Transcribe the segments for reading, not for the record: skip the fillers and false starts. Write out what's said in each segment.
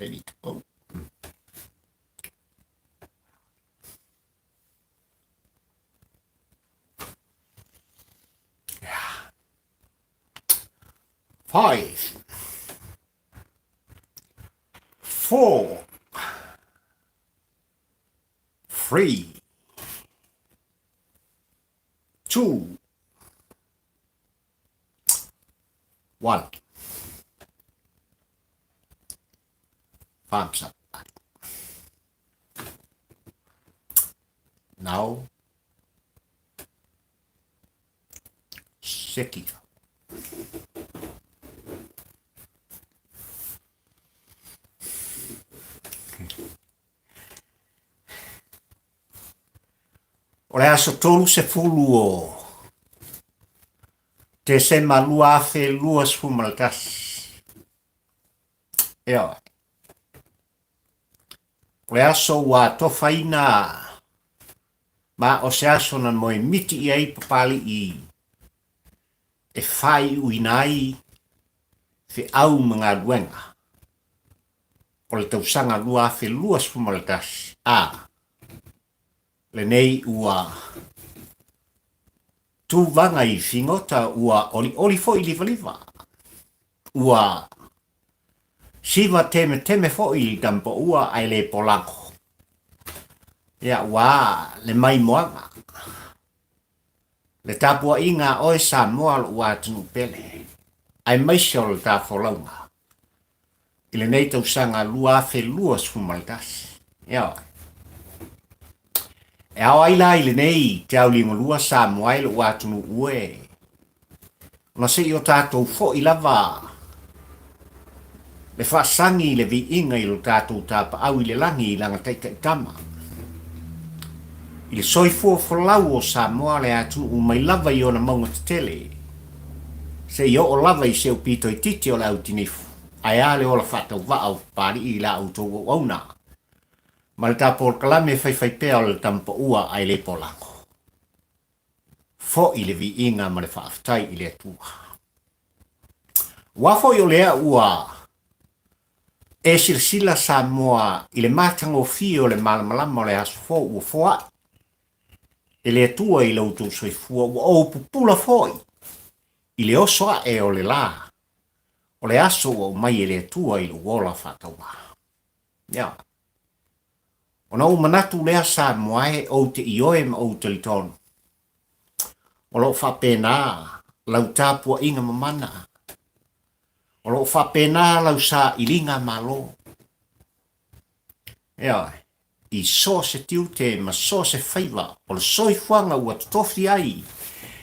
Ready to go. Five, 4, 3, 2, 1. Thumbs up. Now, Sekiro. O le aso tolu se fulu o te se malua fe lua sfumalkas. Ea. O le aso wa tofaina ma o se aso na moe miti i ai papali i e fai uinai fe au mga luenga. O le tausanga lua fe lua sfumalkas. Le nei ua tu vanga i fingota ua oli fo i liva. Ua siva teme fo i dampo ua ai le polanko. Ia ua le mai moanga. Le tapua inga oe sa moal ua tunu pele. Ai maisio le ta folaunga. I le nei tausanga lua fe lua sfumalkas. Ia e au ai la ile nei te au lingo lua sa moai lo watunu ue. Na se i o tātou fo i lava. Le whaasangi le vi inga i lo tātou tāpa au i le langi i langa teika i tama. I le soifua folau o sa moa le atu u mai lava i o na maunga te tele. Se i o lava i seo pito i titi o le au tinifu. Ai ale o la whatau vau pari i la autou o auna. Ma le tāpol kalame fai pea o le tampa ua ai le polango. Fo i le vi inga ma le whaaftai i le atua. Wafo i o lea ua e sirsila sa moa i le matango fi o le malamalama o le aso fo ua foa. E le atua i lautou soifua ua o pupula foi. I le osoa e o le la. O le aso o mai e le atua i le wola whataua. Ia. Ona o manatu lea sa moae o te ioe ma o te litonu. O lo whapena lau tāpua inga mamana. O lo whapena lau sa ilinga malo. Ea, i so se tiute ma so se whaiva o le soifuanga ua tofi ai.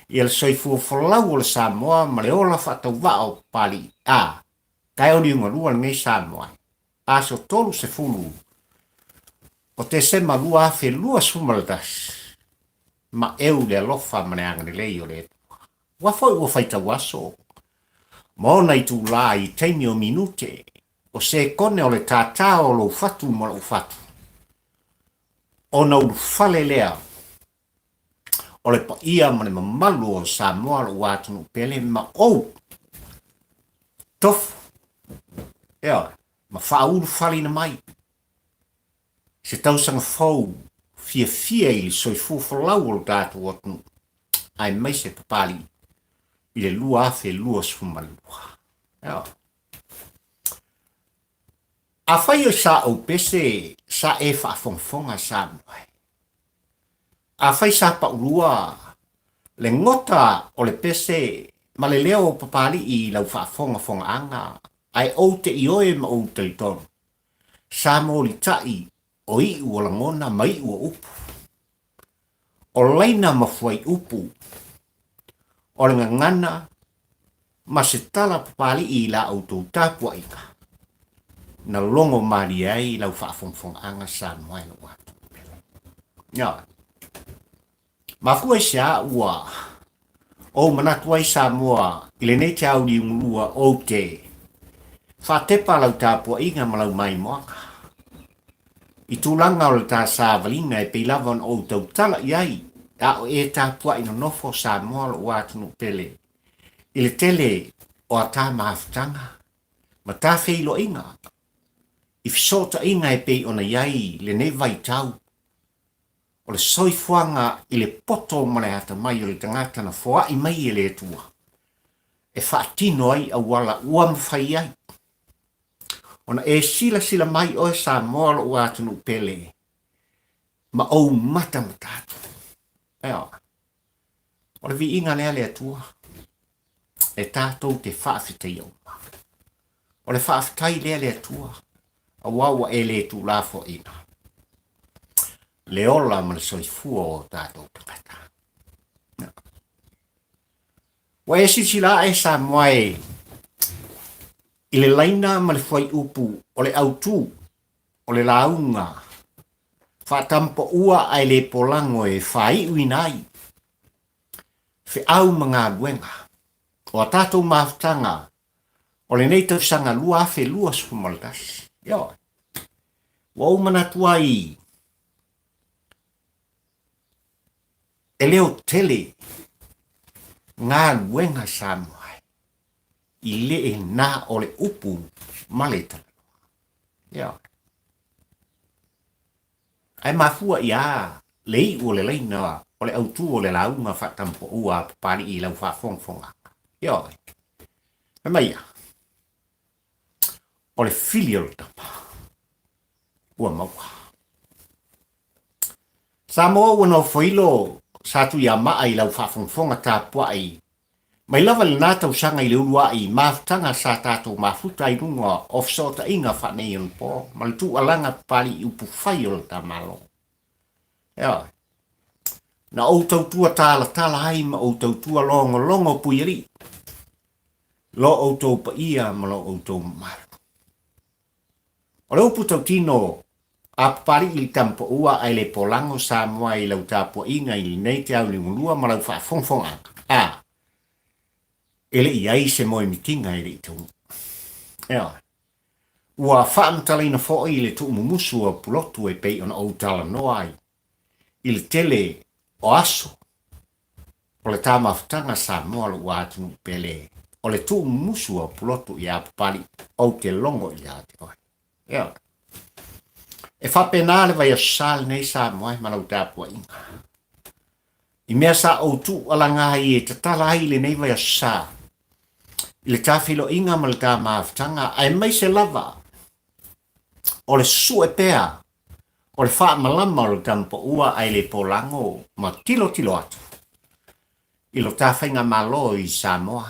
I le soifua whalau o le sa moa ma le ola whatau vao pali. Kai o liunga lua ngai sa moae. So tolu se fulu. O te se malua fe lua sumaldas. Ma eu le alofa mane angane lei o le. Wafoi ua faita waso. Maona i tu la i teimi o minute. O se kone o le tata o lo fatu ma lo fatu. O na ulu fale lea. O le pa ia mane mamalu o sa moa lo watunu pele ma ou. Tofu. Ea, ma whaulu fali na mai. Se tausanga fau fia i soifu folau o tātu otnu. Ai mai se papali i le lua afe lua sfumalua. A whai o sa au pese sa e whaafonfonga sa moe. A whai sa paulua le ngota o le pese ma le leo papali i lau whaafonga anga. Ai o te ioe ma o te litonu. Sa mo li tai o i ua langona mai ua upu. O leina mafuai upu. O le ngana ma se tala papali i la autou tāpua ika. Na longo mari ai lau whaafongfong anga sa moe no watu. Ia. Mafua sia ua o manatua i sa moa i le nei te au li ngulua o te whatepa lau tāpua inga malau mai moaka. I tūlanga o le tā sāwalinga e peilawan o tau tala iai. A o e tā pua ino nofo sa moa lo wātunu pele. I le tele o a tā maafutanga. Ma tā whilo inga. I fisota inga e pei ona iai le nei vai tau. O le soifuanga i le poto male hata mai o le tangata na foa i mai e le tua. E whaatino ai a wala ua mwhai ai. Ona e sila mai o e sa moalo ua atunu pele. Ma ou mata matatu. Eo. O le vi inga lea le atua. E tātou te whaafitei au. O le whaafitai lea le atua. A wawa e le tu lafo ina. Le ola ma le soifua o tātou tangata. Wa e sila e sa moe i le laina ma le fwai upu o le autu o le launga. Whatampo ua ai le polango e whai uinai. Fe au mga luenga. O a tātou maftanga o le nei tau sanga lua afe lua sumaldas. Yo. Wa umana tuai e leo tele ngā luenga sa moe i le e nā o le upu maletana. Yo. Ai mafua ia lei o le leina o le autu o le launga whatampo ua pari i lau whafongfonga. Yo. E mai ia. O le filial tapa. Ua maua. Sa moa ua no whailo satu ia maa i lau whafongfonga tāpua ai. Mai lava le nātau sanga i le ulua i maftanga sa tātou mafuta i runga offshore ta inga whanei on po. Malitu alanga pari i upu whaio ta malo. Ia. Na o tautua tala hai ma o tautua longo puiri. Lo o tau pa ia ma lo o tau maru. O le upu tau tino a pari i tampo ua ai le polango sa moa i lau tāpua inga i nei te au li mulua ma lau whafongfonga. Ele iai se moe mitinga i le i tau. Ia. Ua whaamtalina fo i le tu mumusu a pulotu e pei on o tala noai. I le tele o aso. O le tāmaftanga sa moa lu atunu pele. O le tu mumusu a pulotu i a pari o te longo i a te oi. Ia. E whapena le vai a sal nei sa moe malau tāpua inga. I mea sa o tu alanga i e tatala ai le nei vai a sa. I le tāwhilo inga ma le tā maaftanga ai mai se lava. O le su e pea. O le wha malama o le tampo ua ai le polango ma tilo atu. I lo tāwhainga malo i Samoa.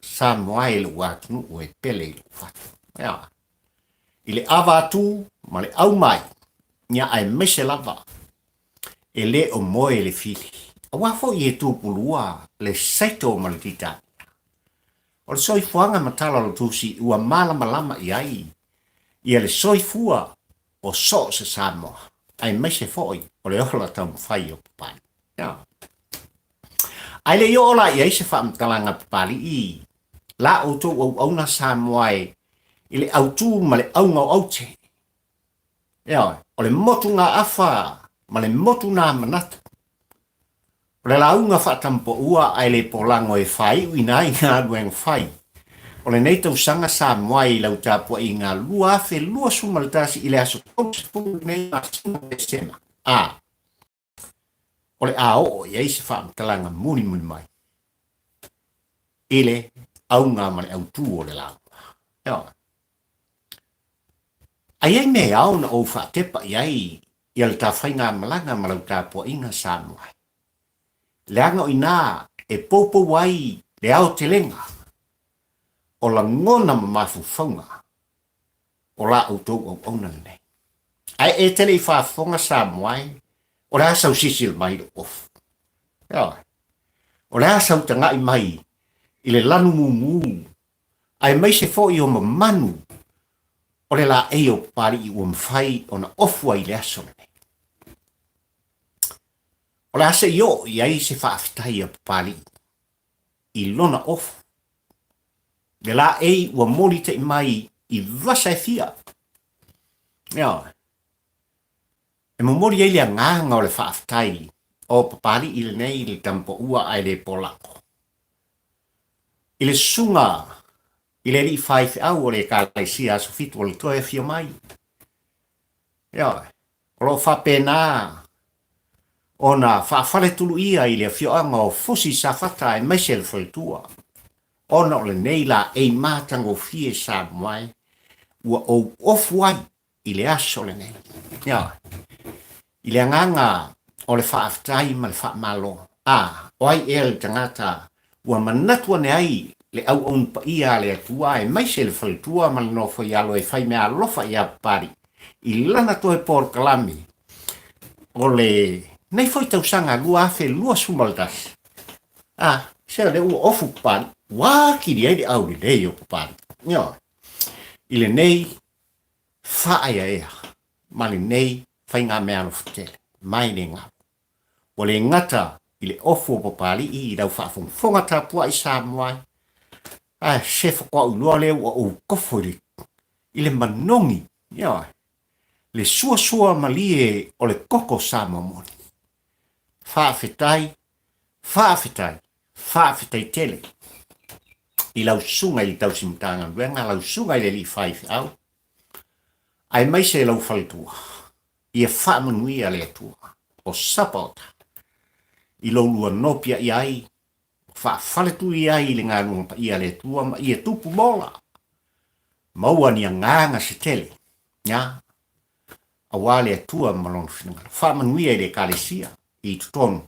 Samoa e le watunu o e pele i lo whatu. Ia. I le awa atu ma le au mai. Nia ai mai se lava. E le o moe le fili. A wafo i e tūpulua le saito ma le titani. O le soifuanga matala lo tusi ua malama i ai. Ia le soifua o so se Samoa. Ai mai se foi o le ola tau whai o papani. Ia. Ai le ola i ai se whaamtalanga papali i. La o tō au na Samoa e. I le autu ma le au ngau aute. Ia. O le motu ngā awha ma le motu ngā manata. O le launga whatampo ua ai le polango e whai uinai ngā dueng whai. O le nei tau sanga Samoa i lau tāpua i ngā lua afe lua sumaltasi i le aso tōsipu nei asuma e sema. O le ao i eise whaamtalanga muni mai. Ile au ngā mane au tū o le launga. Ia. Ai ei me au na o whaatepa i ai i al tā whainga malanga ma lau tāpua i ngā Samoa. Le anga o ina e popo wai le ao te lenga. O la ngona mafu whaunga. O la au tau au auna nei. Ai e tele i whaafonga Samoa. O le asau sisil mai of. Ia. O le asau tanga i mai. I le lanu mumu. Ai mai se fo i o manu. O le la e o pari i uamwhai o na ofua i le aso nei. O le asa i o i ai se whaafitai a pari. I lona ofu. Le la e ua mori te i mai i vasa e fia. Ia. E mo mori e le nganga o le whaafitai. O papari i le nei le tampo ua ai le polako. I le sunga ile li fai au o le kalesia so fitu o le toe fio mai. Ia, o lo fa pena ona fa fale tulu ia ile fio anga o fusi sa fata e Michel Fultua. Ona o le neila e matango fie sa mai ua o ofuai ile aso le nei. Ia, ile nganga o le fa aftai ma le fa malo. Oai el tangata ua manatua ne ai le au on pa ia le atua e Michel Fultua ma le nofo ialo e fai mea lofa ia pari. I lana to e por kalami. O le nei foi tausanga lua afe lua sumaldas. Se le ua ofu pari. Wā ki ri au le nei o pari. Ia, ile nei whaaya ea. Mali nei whai ngā mea no futele. Mai ne ngā. O le ngata ile ofu o papali i rau whaafonga tāpua i Samoa. Se whakua ulua leo o kofori. Ile manongi. Ia, le sua malie o le koko Samoa moni. Whaafetai tele. I lau sunga i tau simtanga. Wenga lau sunga i le li whaifi au. Ai mai se lau whalitua. I e whaamanui a le atua. O sapota. I lau lua nopia i ai. Whaafaletu i ai le ngā lunga pa i a le atua. Ma i e tupu mola. Maua ni a nganga se tele. Nya. A wale atua malonu whinanga. Whaamanui ai le kalesia. I tutonu.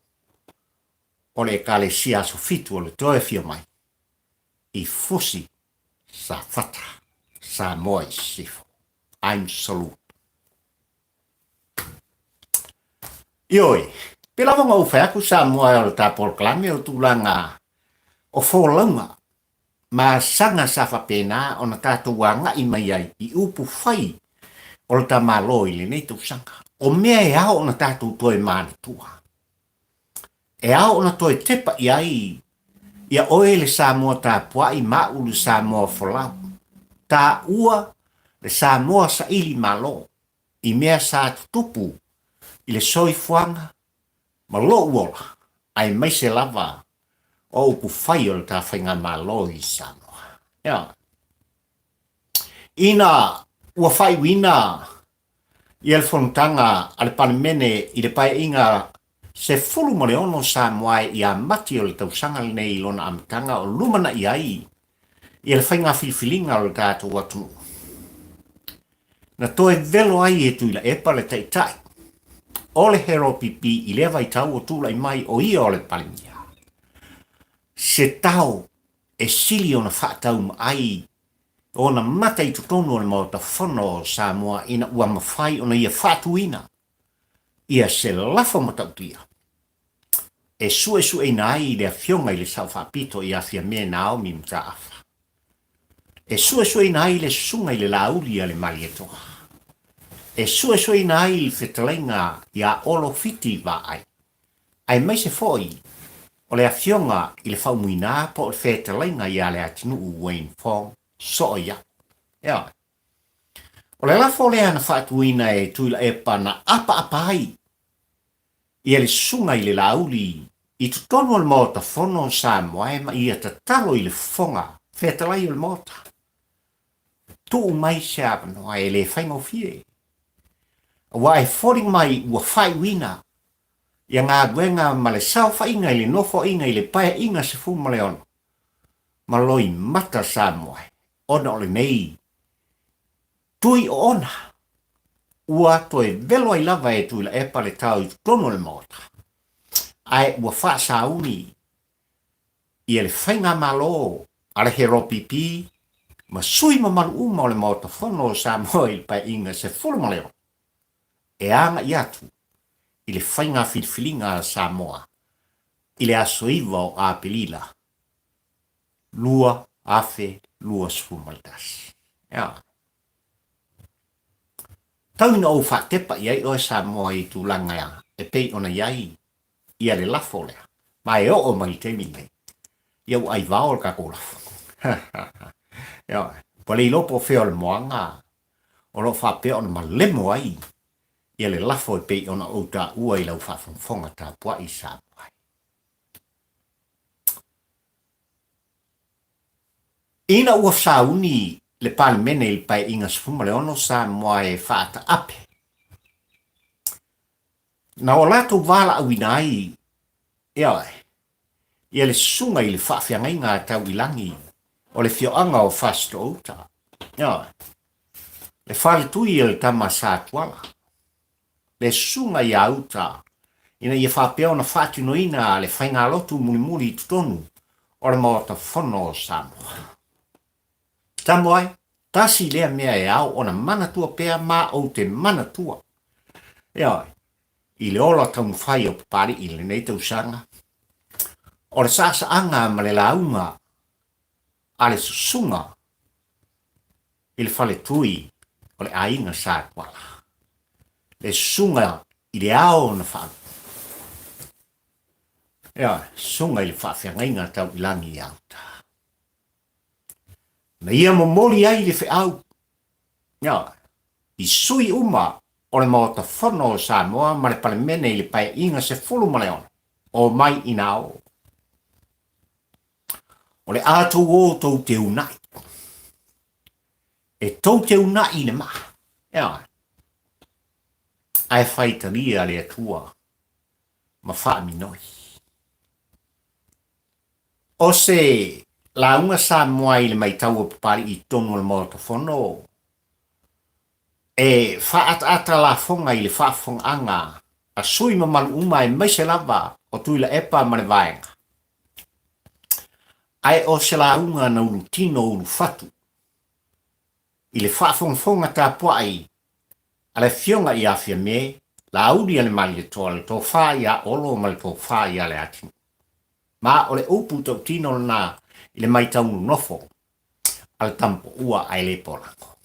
O le kalesia so fitu o le toe fia mai. I fusi sa fata sa moi sifo. I'm salute. Ioi, pela wanga uwhaku sa moa o le tāpol klami o tūlanga o fōlanga. Ma sanga sa whapena o na tātuanga i mai ai i upu whai o le tā malo i le nei tū sanga. O mea e ao o na tātu toe māne tua. E ao o na toe tepa i ai ia oe le Samoa tāpua i mau le Samoa whalau. Tā ua le Samoa sa ili malo. I mea sa tutupu i le soifuanga. Ma lo uola. Ai mai se lava o upu whai o le tā whainga malo i Samoa. Ia. Ina ua whai wina i el fontanga ale panemene i le pai inga se fulu mo le ono Samoa i a mati o le tausanga le nei lona amatanga o lumana i ai i le whainga filifilinga o le tātou watu. Na toe velo ai e tui la epa le taitai. O le hero pipi i lewa i tau o tūla i mai o ia o le palimia. Se tau e sili o na whaatau ma ai o na mata i tutonu o le mauta whono o Samoa ina ua mawhai o na ia whaatuina. Ia se lafo matautia. E sue e nai le fionga i le sau whapito i afia mea Naomi mta afa. E sue e nai le sunga i le lauri a le malietoa. E sue i nai le whetalenga i a olo fiti va ai. Ai mai se foi o le afionga i le whaumuina po le whetalenga i a le atinu u Wayne Fong so ia. Ia. O le lafo le ana whaatuina e tuila e pana apa ai. Ia le sunga i le lauri i tutonu al mota fono Samoa e ma ia tatalo i le fonga whetalai o le mota. Tu mai se apano e le whaingo fie. Wa e foring mai ua whai wina. Ia ngā guenga ma le sau whainga i le nofo inga i le pae inga se fu ma le ono. Ma loi mata Samoa ona o le nei. Tui o ona. Ua toe velo ai lava e tui la epa le tau i tutonu le mota. Ai ua wha sauni. Ia le whainga malo a le hero pipi. Ma sui ma maru uma o le mota whono Samoa i le pae inga se fulu ma leo. E anga i atu. I le whainga filfilinga a Samoa. I le aso iwa o a pelila. Lua afe lua sfumaldas. Ia. Tau ina o whatepa iai o Samoa i tūlanga ia. E pei ona iai. Ia le lafo lea. Ma e o mai te mine. Iau ai vao le kako lafo. Ia. Pale i lopo feo le moanga. O lo whapea ona ma lemo ai. Ia le lafo e pei ona o ta ua i lau whafonga ta pua i Samoa. Ina ua sauni le palemene i le pai inga sfuma le ono sa moa e whaata ape. Na o lato wala awina ai, ia le sunga i le whaafia ngā tau ilangi, o le fioanga o fasto outa. Le whale tui i le tama sa tuala. Le sunga i auta, ina ia whapea na whaatino ina le whainga lotu muli i tutonu, o le mawata whono o Samoa. Tamoai, tasi lea mea e au o na manatua pea ma o te manatua. I le ola tamu whai o papari i le nei tau sanga. O le sasa anga ma le launga, a le susunga, i le whale tui, o le ainga sa kwala. Le sunga i le ao na whaanga. Sunga i le whaafia tau ilangi i auta. Na ia momoli ai le whiau. I sui uma o le mawata whono o Samoa ma le palemene i le pai inga se fulu maleona o mai inao. O le atou o tau te unai. E tau te unai le maa. Ai whaitaria le atua ma wha minoi. O se launga Samoa i le mai tau o papari i tonu le mawata whono. E whaata la fonga i le whaafonga anga a sui mamalu uma e maise lava o tuila epa ma le vaenga. Ai o se launga na ulu tino ulu fatu. I le whaafonga ta puai a le fionga i afia me la audi ale mali toa le tō wha ia olo ma le tō wha ia le atinu. Ma o le upu tau tino na i le mai taunu nofo al tampo ua ai le polango.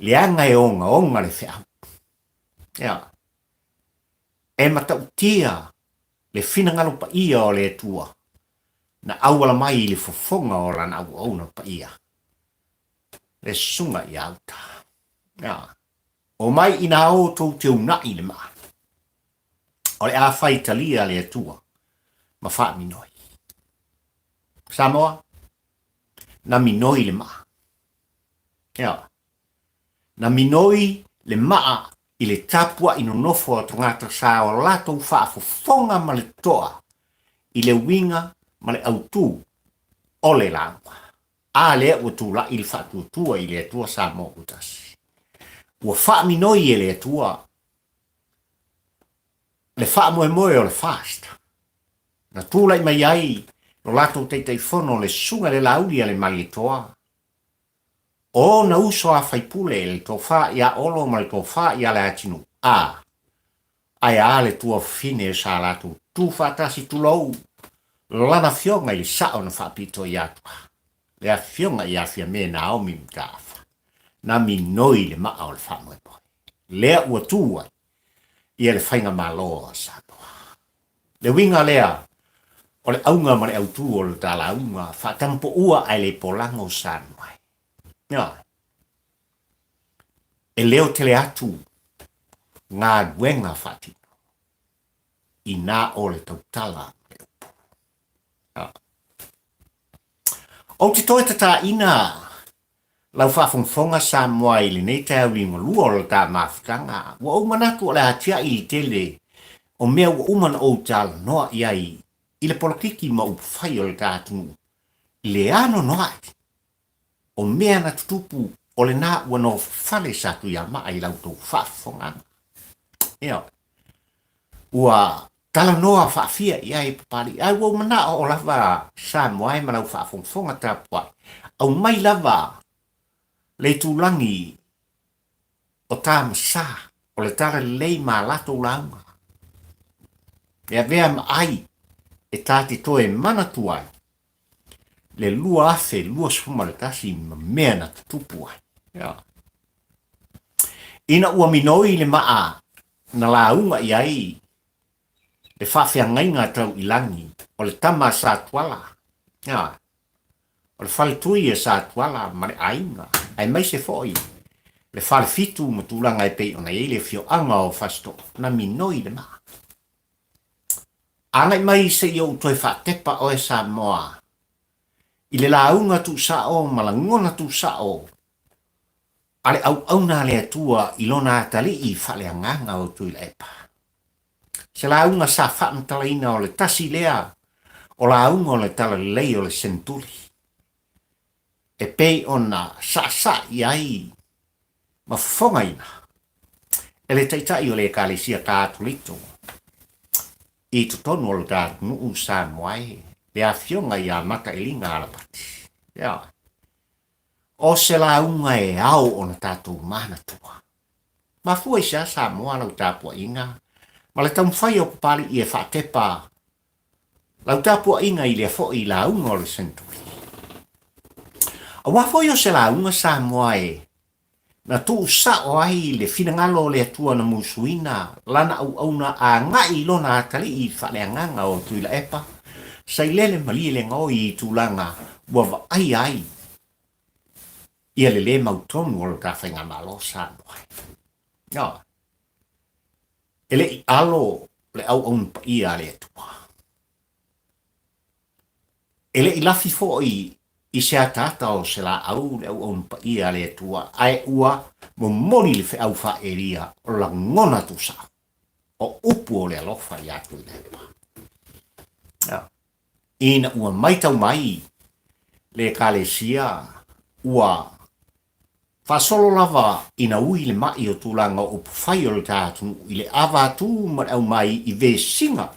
Le anga e onga le whiau. E matautia le finangalo pa ia o le tua. Na awala mai le fofonga o lana au na pa ia. Le sunga i auta. O mai ina o tau te unai le maa. O le a whaitalia le tua. Ma wha minoi. Samoa. Na minoi le maa. Na minoi le maa i le tapua ino nofo a tongata sa o lato whaafofonga ma le toa i le winga ma le autu o le langwa. A le ua tūla i le whaatuatua i le atua sa mo utasi. Ua wha minoi e le atua. Le wha moe o le fast. Na tūla i mai ai no lato teitei whono le sunga le lauri a le mali toa. O na uso a whaipule le tō wha ia olo ma le tō wha ia le atinu. Ai a le tua fine sa lato tū whatasi tūlou. Lana fionga i sao na whapito i atua. Le a fionga i afia me na omi mtafa. Na minoi le maa o le whamoe poi. Lea ua tūa i le whainga maloa Samoa. Le winga lea o le aunga ma le autu o le tala aunga whatampo ua ai le polango Samoa. E leo tele atu ngā duenga whatino i nā o le tautala le upu. O te toi tata ina lau whaafonga Samoa i le nei tau i ngalua o le tā mawhitanga. Wa o manatu o le hatia i tele o mea wa umana o tala noa iai i le politiki ma upwhai o le tātunu. Le ano noa o mea na tutupu o le nā ua no whale satu ia maa i lau tō whaafonga. Ua tala noa whaafia i ai papari. Ai wau mana o lava Samoa e manau whaafonga tāpuai. Au mai lava le tūlangi o tā masa o le tara lei mā lato launga. Ea vea ma ai e tāti toe manatuai. Le lua afe, lua sfuma le tasi ma mea na tutupu ai. Ina ua minoi le maa na launga i ai. Le whawhia ngainga tau ilangi o le tama sa tuala. O le whale tui e sa tuala ma le ainga. Ai mai se foi. Le whale fitu ma tūlanga e pei ona ele fio anga o fasto. Na minoi le maa. Angai mai se iau toi whatepa o e Samoa. I le launga tu sao malangona tu sao. Ale au na le atua i lona atali i whale anganga o tui le epa. Se launga sa whaamtalaina o le tasi lea, o launga o le tala lei o le senturi. E pei ona sa i ai, ma fonga ina. E le taitai o le kalesia kātolito. I tutonu o le tātu nuu sa moai, le a fionga i a maka i linga alapati. Ia. O se launga e au o na tātou mana tua. Ma fua i sa moa lau tāpua inga, ma le taumwhai o pali i e whatepa. Lau tāpua inga i le fo i launga o le senturi. A wafoi o se launga sa moa e, na tu sa o ai le finangalo le atua na musuina, lana au na a ngai lona atali i whale anganga o tuila epa, sai lele mali le ngoi i tūlanga, wawa ai. Ia le mautonu o le kawhainga malo sa moa. Ia. Ele i alo le au pa ia le atua. Ele i lafi fo i se atata o se la au le au pa ia le atua, ai ua mo moni le fe au fa eria o la ngona tu sa. O upu o le alofa i atu i lepa. Ia. Ina ua maitau mai le kalesia ua fasolo lava ina ui le mai o tūlanga o pufai o le tātu i le awa tū man au mai i ve singa.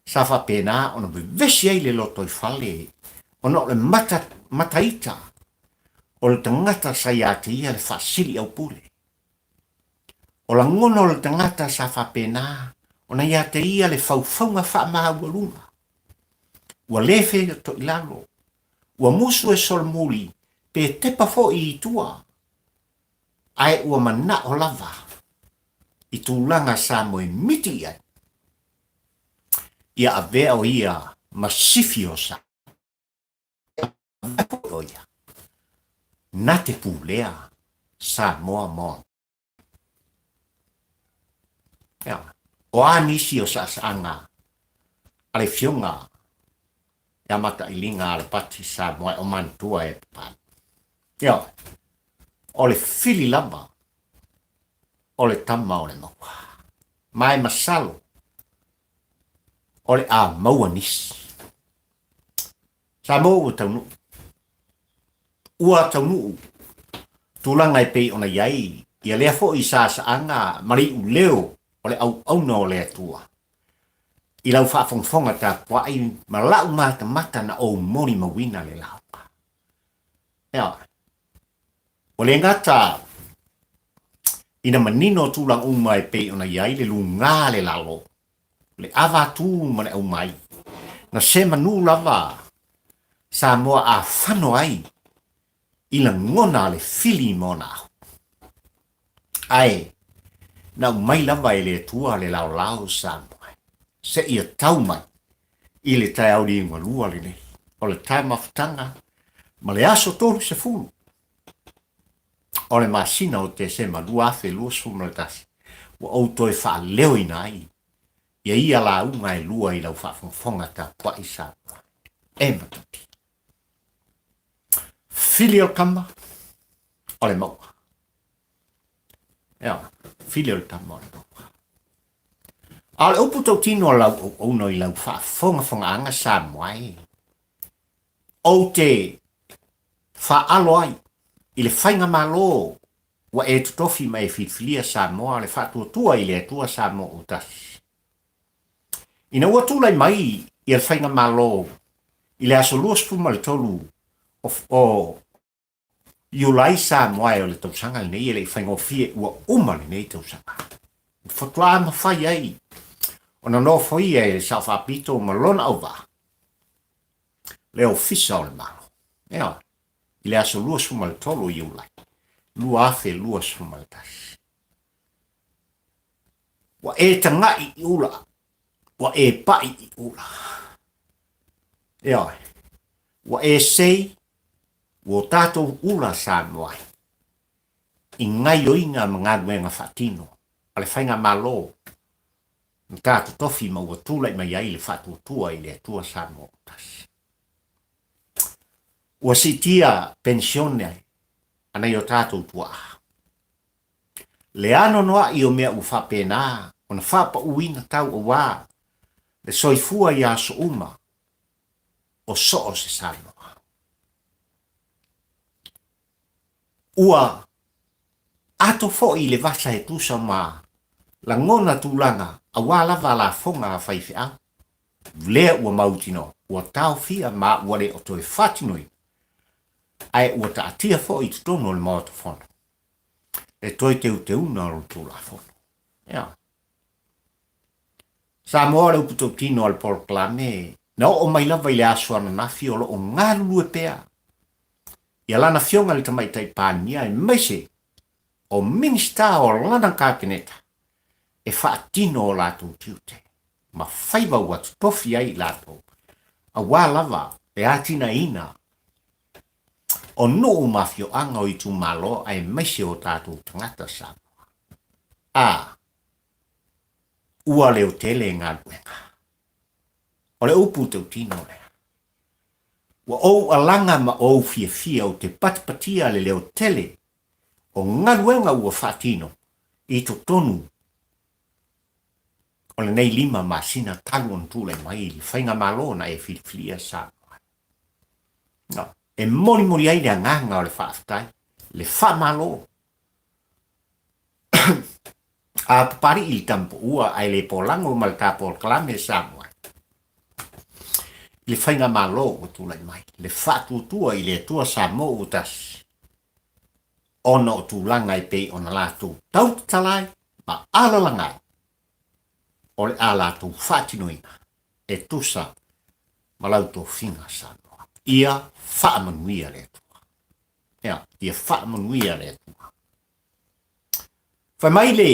Sa fa pena ona vesi ai le loto i fale. Ona o le mataita o le tangata sa iate ia le fasili au pule. O la ngona o le tangata sa fa pena ona iate ia le faufaunga fa maa ua lunga. Ua lefe to ilalo. Ua musu e solmuli pe tepa fo i tua. Ai ua mana o lava i tūlanga sa moe miti ai. Ia a vea o ia masifi o sa. O ia. Na te pūlea sa moa. Ia. O anisi o sa anga ale fionga ia mata ilinga ale pati sa moe o mantua e pan. Ia. O le fili lava, o le tama o le maua. Mai masalo, o le a maua nisi. Sa maua taunu. Ua taunu, tūlanga e pei ona iai, ia lea fo i sa anga mari u leo, o le au na o le atua. I lau whaafongfonga ta puai, ma lau mata na o moni mawina le lau. Ia. O le ngata, ina manino tūlang umai pe ona iai le lunga le lalo. Le awa tū mane au mai. Na se manu lava, sa moa a whano ai, ila ngona le fili mona. Ai, na umai lava e le tua le lao sa moa. Se ia tau mai, i le tai au di ingalua le ne. O le tai mafutanga, ma le aso tōru se fulu. O le masina o te se malua afe lua sumaratasi. Wa au toi wha leo ina ai. Ia ia la unga e lua i lau whafonga ta pua isa. E matati. Filial kama. O le maua. Ia, filial kama o le maua. A le upu tau tino lau ono i lau whafonga anga sa moai. O te wha alo ai. I le whainga malo, wa e tutofi mai whiwhilia sa moa, le whātua i le atua sa moa utasi. Ina ua tūlai mai i le whainga malo, i le aso luas puma le tolu, o iulai sa moa o le tausanga le nei, le whainga o fie ua uma le nei tausanga. Whatua ma whai ai, ona no foi e sa whapito ma lona au wa. Le ofisa o le malo. Ea, i le aso lua suma le tolo i ulai. Lua afe lua suma le tasi. Wa e tangai i ula. Wa e pai i ula. Ea, wa e sei, wa tatou ula sa moai. I ngai o inga mga nuenga whatino. Ale whainga malo. Tātou tofi ma ua tūlai mai ai le whatua tua i le atua sa moa tasi. ua sitia pensione ai, ana i o tātou tua. Le ano noa i o mea u whapena, ona whapa uina tau o wā, le soifua i aso uma, o so se Samoa. Ua, ato fo i le vasa he tusa ma, la ngona tūlanga, a wālava la fonga a whaifi au. Lea ua mautino, ua tau fia ma ua le o toi whatinoi, ai ua ta atia fo i tutono le maota fono. E toi te una o tūla fono. Ia. Samoa le uputo tino al porklame, na o mai lava i le aso ana nafi o lo o ngalu e pea. Ia lana fionga le tamaitai pānia e meise o minista o lana kākeneta e whaatino o lātou tiute. Ma whaiva ua tofi ai lātou. A wā lava e atina ina o nuu mafio anga o i tu malo ai meise o tātou tangata Samoa. Ua leo tele ngā luenga. O le upu tau tino lea. Ua ou alanga ma ou fia o te patipatia le leo tele o ngā luenga ua whaatino i to tonu. O le nei lima ma sina tangon tūle mai li whainga malo na e filfilia Samoa. No. E mori ai le nganga o le whaafitai, le whamalo. A papari i tampo ua ai le polango ma le tāpol klame Samoa. Le whainga malo o tūlai mai, le whaatutua i le tua Samoa o tasi. Ona o tūlanga i pei ona lātou tau talai, ma alalangai. O le a lātou whaatinoina, e tusa ma lauto finga Samoa. Ia whaamanuia le tua. Ia whaamanuia le tua. Whai mai le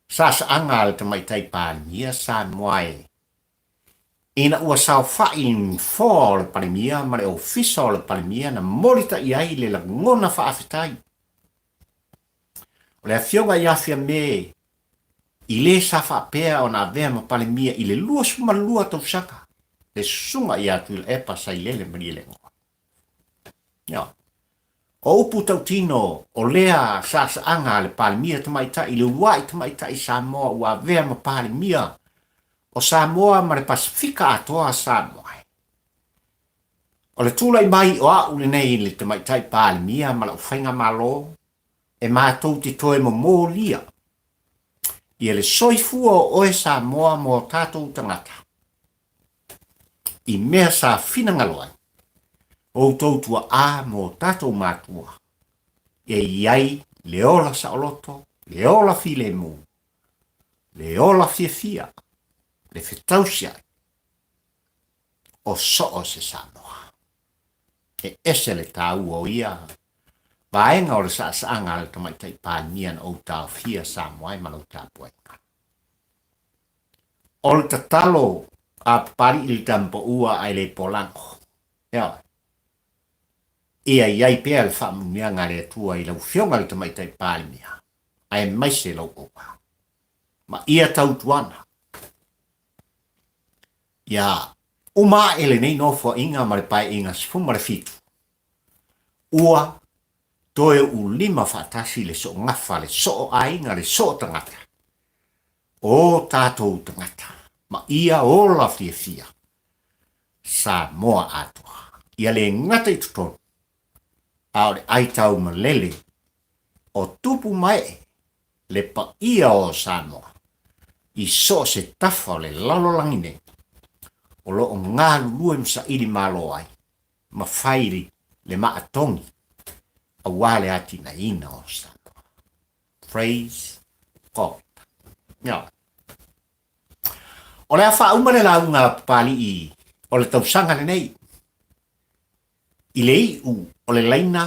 sasaanga le tamaitai pānia Samoa e. Ina ua sao whain fō le parimia, ma le ofisa o le parimia na morita i ai le ngona whaafetai. O le a fionga i afia me i le sa whaapea o na vea ma parimia i le lua suma lua tau saka. Le sunga i atu il epa sa i lele mani le ngoa. Ia. O upu tau tino o lea sasaanga le parimia tamaita i le wai tamaita i Samoa ua vea ma parimia o Samoa ma le Pasifika atoa Samoa. O le tūlai mai o au le nei le tamaitai pālimia ma la uwhainga malo e mātou te toe mo mōlia. Ia le soifua o e Samoa mo tātou tangata. I mea sa finangaloai. O tautua a mo tātou mātua. E iai le ola sa oloto, le ola file mu, le ola fia. Le fetausia o so se Samoa. E ese le tau o ia. Vaenga o le saanga le tamaitai pānian o tau fia Samoa i manau tāpuenga. O le tatalo a pari ili tampo ua ai le polango. Ia. Ia iai pea le whaamunia ngā le atua i lau fionga le tamaitai pānia. Ai maise lau oa. Ma ia tau tuana. Ia, uma ele nei nofo inga ma le pai inga sifuma le fitu. Ua, toe u lima whaatasi le so ngafa, le so ainga, le so tangata. O tātou tangata, ma ia o la fia. Samoa atua. Ia le ngata i tutonu. Ao le aitau ma lele. O tupu mai, le pa ia o Samoa. I so se tafa le lalolangine. O lo o ngā lua msa iri malo ai, ma whairi le maatongi, a wale ati na ina o Samoa. Praise God. Ia. O le a whaumare la unga pali i, o le tausanga le nei. I le iu o le laina,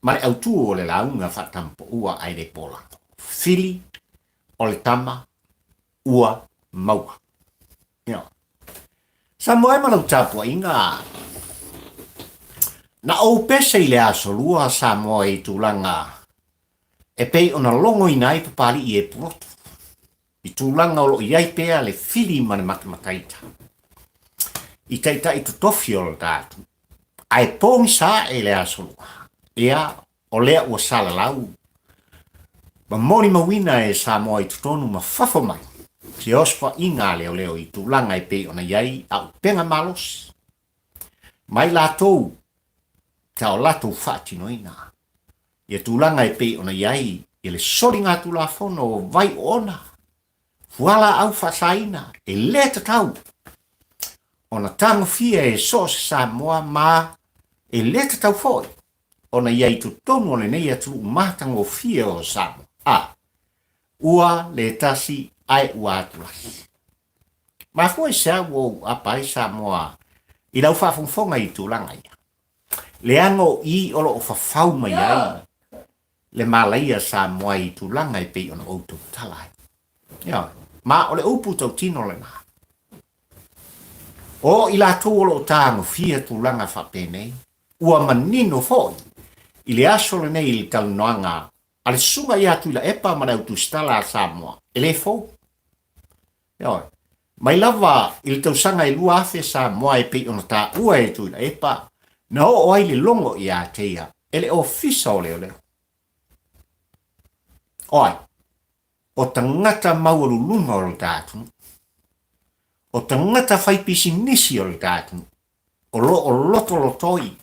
ma le autu o le la unga whatampo ua ai le polango. Fili, o le tama, ua maua. Ia. Samoa e manau tāpua inga. Na au pese i le aso lua Samoa i tūlanga. E pei ona longo i nai papali i e purotu. I tūlanga o lo iai pea le fili mane matamataita. I taita i tutofi o lo tātu. ai pong sa e le aso ia o lea ua sala lau ma moni mawina e sa moa i tutonu ma fafo mai si ospa inga leo leo i tulanga i pe ona iai au penga malos mai latou ta o latou whaatinoina ia tulanga i pe ona iai i le sori ngā tulafono o vai ona fuala au whasaina e le tatau ona tango fia e sos sa moa ma e le tatau foi ona iai tutonu o le nei atu matango fia o samo ua le tasi ai ua atulasi ma foi sa wo apai sa moa i lau whafonfonga i tulanga ia le ango i olo o fafau mai ai le malaia sa moa i tulanga i pei ona outou talai ma o le upu tau tino le na o i la tu olo tango fia tulanga whapenei ua manino foi i le aso le nei i le talanoanga ale sunga ia tu la epa mana tu stala Samoa ele fo mai lava il tau sanga i lua afe Samoa e pe ona ta ua e tu la epa na o ai le longo ia teia ele ofisa ole ole oi o tangata maulu lunga o tatu o tangata fai pisi nisi o tatu o loto lotoi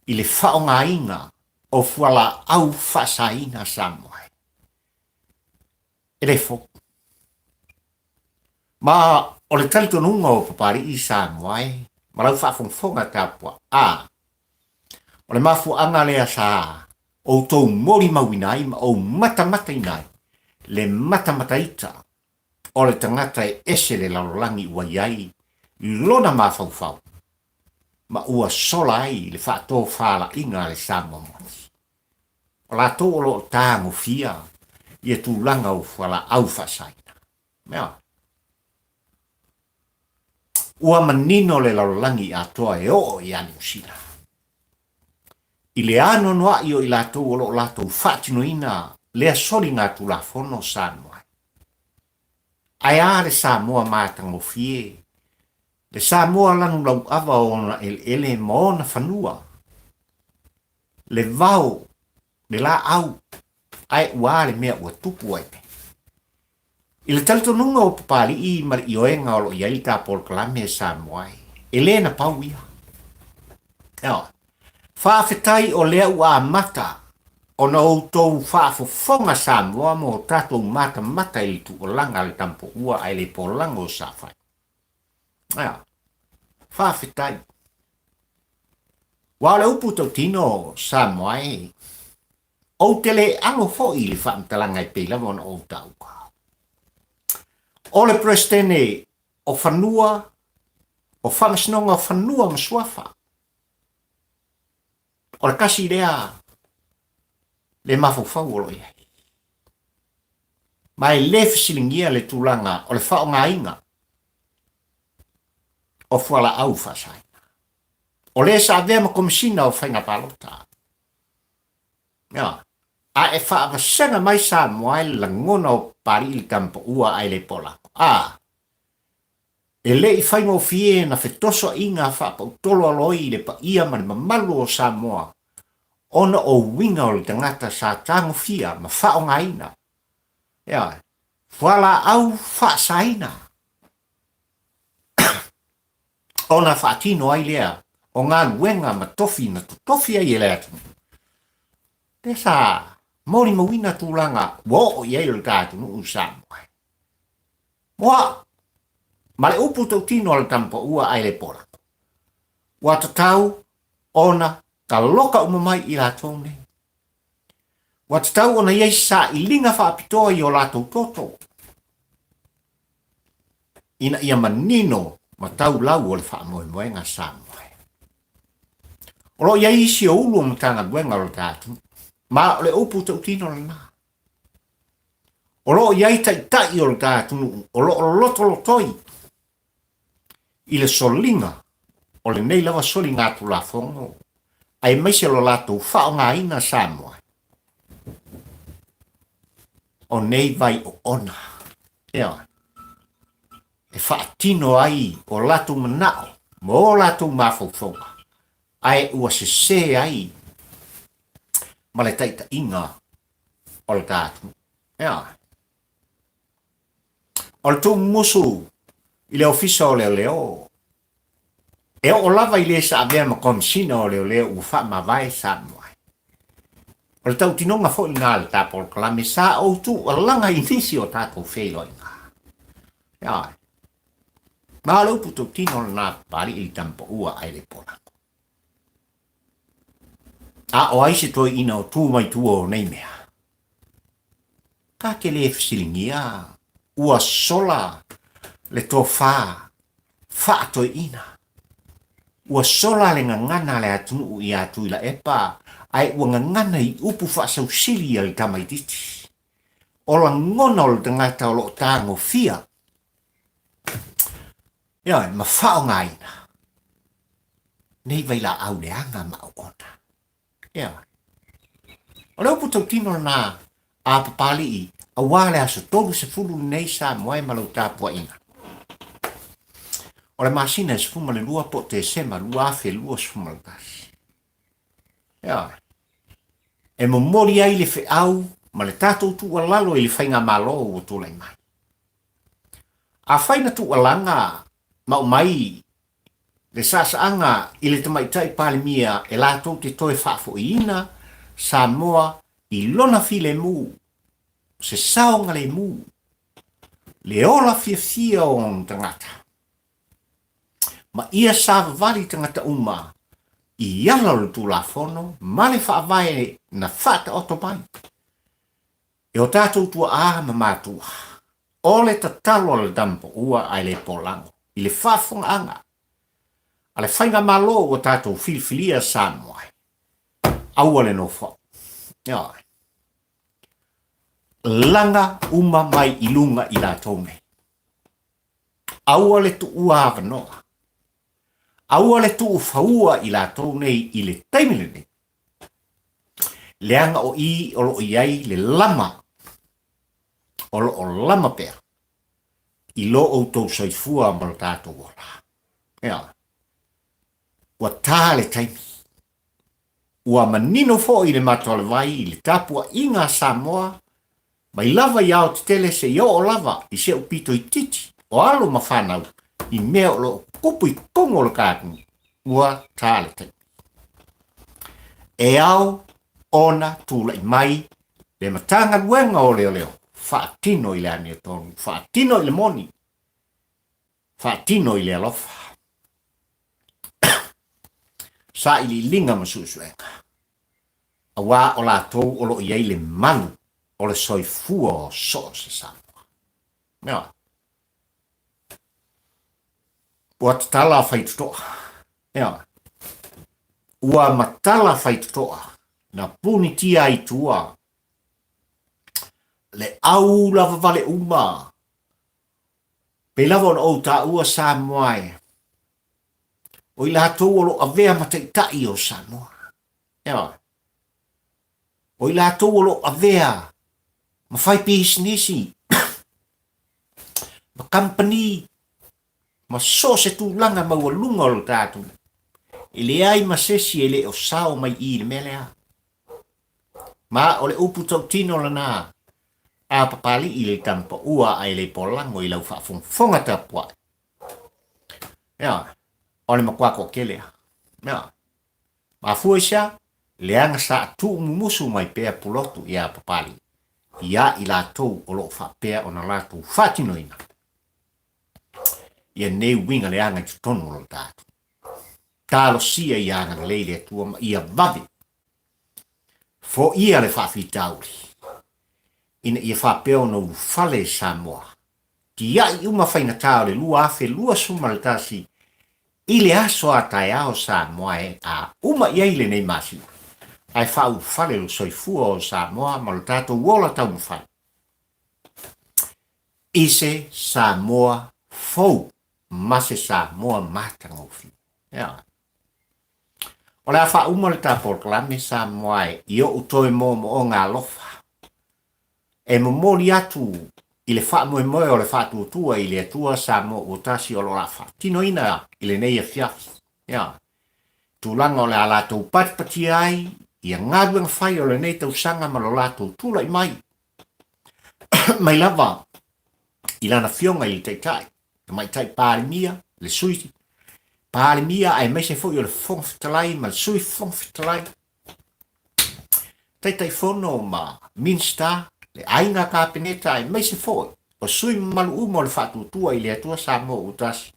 i le whaonga inga o fuala au whasaina Samoa. Ele fo. Ma o le talito nunga o papari i Samoa ma lau whafonga tapua. O le mafu anga lea sa o tau mori mawinai ma o matamata inai. Le matamata ita o le tangata e ese le lalolangi ua iai i lona mawhauwhau. Ma ua sola ai le whaato whala inga le Samoa moti. O la tō lo tāngo fia i e tūlanga o whala au whasaina. Mea. Ua manino le lalolangi a toa e o i anu sila. I le ano noa i o i la tō lo la tō whaatino ina lea sori ngā tulafono Samoa. Ai a le Samoa mātango fie. Le Samoa lanu lau awa ona ele maona whanua. Le vau le la au ai ua le mea ua tupu ai pe. I le talito nunga o papali i mari i oenga o lo i aita Paul Kalame e Samoa. Elena pau ia. Whaafetai o lea ua mata o na outou whaafofonga Samoa mo tatou mata i tu o langa le tampo ua ai le polanga o safai. Whaafetai. Wa le upu tau tino Samoa o tele alo fo i le whaamtalanga i pei lama o tau ka. O le prestene o whanua, o whamasnonga o whanua maswafa. O le kasi rea, le mafufau o lo iai. Mai le fisilingia le tūlanga o le whao ngā inga. O whala au whasai. O le sa avea ma komisina o whainga palota. A e whaavasanga mai Samoa la ngona o pari ili tampo ua ai le polako. E le i whaingo fie na whetoso inga whaapau tolo aloi le pa ia mani mamalu o Samoa. Ona o winga o le tangata sa tango fia ma whao ngā ina. Whala au whaasaina. Ona whaatino ai lea o ngā luenga ma tofi na tofi ai e lea tunu. Tesa mori mawina tūlanga wo o iei o le tātu nu Samoa. Moa, ma le upu tau tino o le tampa ua ai le pola. Wa tatau ona ka loka umamai i la tōne. Wa tatau ona iei sa i linga whaapitoa i o la tau toto. Ina ia manino ma tau lau o le whaamoemoenga Samoa. Olo iei isi o ulu o mtanga duenga o le tātu. Ma le upu tau tino le nā. O lo iai tai o le tātunu, o lo loto lotoi. I le solinga, o le nei lava soli ngā tulafongo, ai maise lo lato whao ngā ina Samoa. O nei vai o ona. E whaatino ai o lato manao, mo lato mawhaufonga. ai ua se ai ma le taita inga o le tātu. Ia. O le tū musu i le ofisa o leo. E o lava i le sa avea ma komisina o leo ua wha ma vai sa moai. O le tau tinonga fo i ngā le tāpo o kalame sa o tu o langa inisi o tātou whelo i ngā. Ia. Mā lau puto tino na pari i tampo ua ai le polango. A o aise toi ina o tū mai tū o nei mea. Ka ke le fsilingia ua sola le tō wha toi ina. Ua sola le ngangana le atunu i atu i la epa ai ua ngangana i upu wha sau sili al tamaititi. O la ngona o le tangata o lo tāngo fia. Ia, ma whao ngā ina. Nei vai la au le anga ma o ona. Ia. O leo puto tino na a papali i a wale aso tolu se fulu nei sa moe malau tāpua inga. O le masina se fuma le lua po te sema lua afe lua se fuma le kasi. Ia. E mo mori ai le fe au ma le tātou tu alalo i le whainga malo o tōlai mai. A whaina tu alanga mau mai le sasaanga i le tamaitai pale mia e lātou te toe whaafo i ina sa moa i lona file mu se saonga le mu le ola fia o tangata ma ia sa vali tangata uma i ala le tu la fono ma le whaavae na whata otopai e o tātou tua a ma mātua o le tatalo le dampo ua ai le polango i le whaafonga anga a le whainga malo o tātou filfilia sa moai aua le no wha ia langa uma mai ilunga i la tome. Aua le tu ua avanoa. Aua le tu ufaua i la tone i le taimilene. Leanga o i olo iai le lama. Olo o lama pea. I lo o tau saifua ambal tātou wala. Ia. Ua tā le taimi. Ua manino fo i le matua le vai i le tapua inga Samoa. Mai lava i au te tele se yo o lava i se upito i titi o alo mawhanau i mea o lo kupu i kongo le kātu ua tāle te. E au ona tūla i mai le matanga luenga o leo whaatino i le ane o tonu, whaatino i le moni, whaatino i le alofa. Sa i li linga masusuenga. A wā o la tau o lo iei le manu o le soifua o so se Samoa. Mea. Ua tatala whaitutoa. Mea. Ua matala whaitutoa na puni tia i tua. Le au lava vale uma. Pe lava on o ta ua Samoa e. O i la tau o lo avea mataitai o Samoa. Mea. O i la tau o lo avea ma fai business ma company ma so se tu langa ma ua lunga o tātu i le ai ma sesi e le o sao mai i le melea ma o le upu tau tino lana a papali i le tampa ua ai le polango i lau whaafonga tapua ia o le makwako kelea ia ma fuesa le anga sa tu musu mai pea pulotu ia papali ia i la tau o lo whapea o na la tau whatinoina. Ia nei winga le anga i tonu o lo tātu. Tālo sia i anga leile atua ma ia vave. Fo ia le whawhitauri. Ina ia whapea o no whale Samoa. Ki ia i uma whaina tāo le lua afe lua suma le tasi. I le aso a tai ao Samoa e a uma ia le nei masi. Ai whau whale lo soifua o Samoa ma lo tātou wola tau mwhai. Ise Samoa fau mase Samoa matanga ufi. Ia. O le a wha uma le tāpor klame Samoa e i o utoi mo o ngā lofa. E mo mori atu i le wha moe moe o le wha tuatua i le atua Samoa o tasi o lo la wha. Tino ina i le nei a fiafi. Ia. tūlanga o le a lātou patipati ai, ia ngāruanga whai o le nei tau sanga ma lo lātou tūlai mai. Mai lava, i lana fionga i teitai, mai tai pārimia, le suiti, pārimia ai mai se fōi o le whongwhitalai, ma le sui whongwhitalai. Tai whono ma Minster, le ainga kāpeneta ai mai se fōi, o sui malu umo le whātutua i le atua sa mo utasi,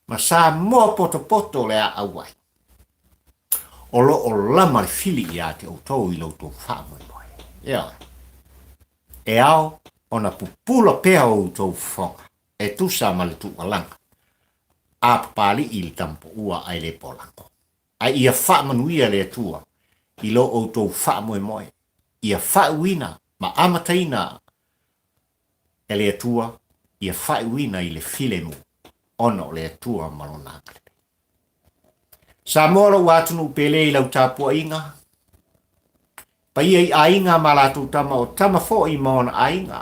ma sa mo poto le a awai. O lo o lama le fili i a te outou i loutou whaamoi. Ia. E ao, ona pupula pea o outou whonga, e tusa ma le tualanga. A papali i le tampo ua ai le polango. Ai ia whaamanuia le atua, i lo outou whaamoi moe. Ia whauina, ma amataina e le atua, ia whauina i le filemu, ono le atua malonaka. Sa mora watunu pele i lau tāpua inga. Pa ia i ainga ma lātou tama o tama fo i maona ainga.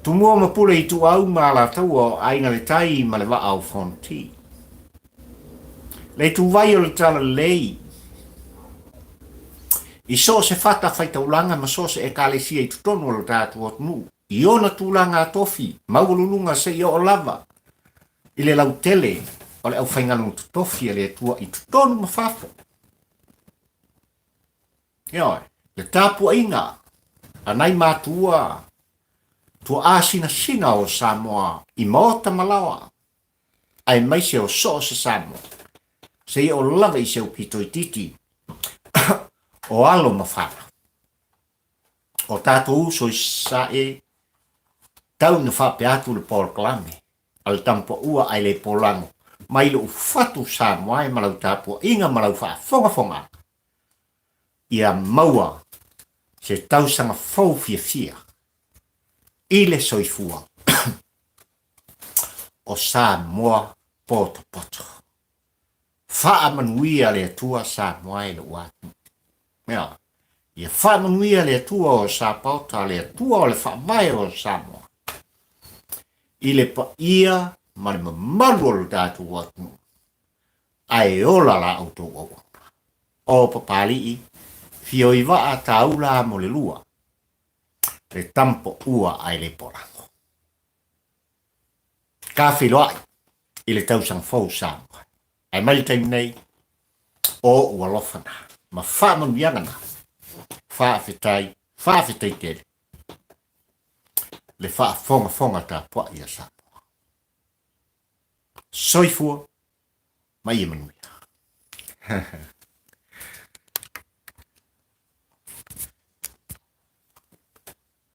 Tumua mapule i tu au ma lātou o ainga le tai ma le wa au fonti. Le tu vai o le tala lei. I so se fata fai taulanga ma so se e kālesia i tutonu o le tātou o tunu. I ona tūlanga tofi, maululunga se i o lava. I le lau tele. O le au whaingalunga tutofi le tua i tutonu mawhafo. Ioi, le tāpua inga, anai mātua, tua āsina sina o Samoa, i maota malawa, ai maise o so se Samoa, se i o lava i se o pito i titi, o alo mawhana. O tātou uso i sa e, tau na whape atu le Paul Kalame, al tampo ua ai le polango, mai lo fatu Samoa e malau tāpua inga malau wha fonga. Ia maua se tausanga fau fia. I le soifua. O Samoa poto. Wha manuia le atua Samoa e le watu. Ia wha manuia le atua o Sapauta le atua o le wha mai o Samoa. I le pa ia ma le mamalu o le tātu watu. Ai ola la auto o. O papali i. Fio i wa a taula mo le lua. Le tampo ua ai le porango. Ka whiloai i le tausang fau Samoa. Ai mai taim nei o ua lofana. Ma whaamanu iangana. Whaafetai tele. Le whaafonga ta pua ia Samoa. Soifua mai e manuia.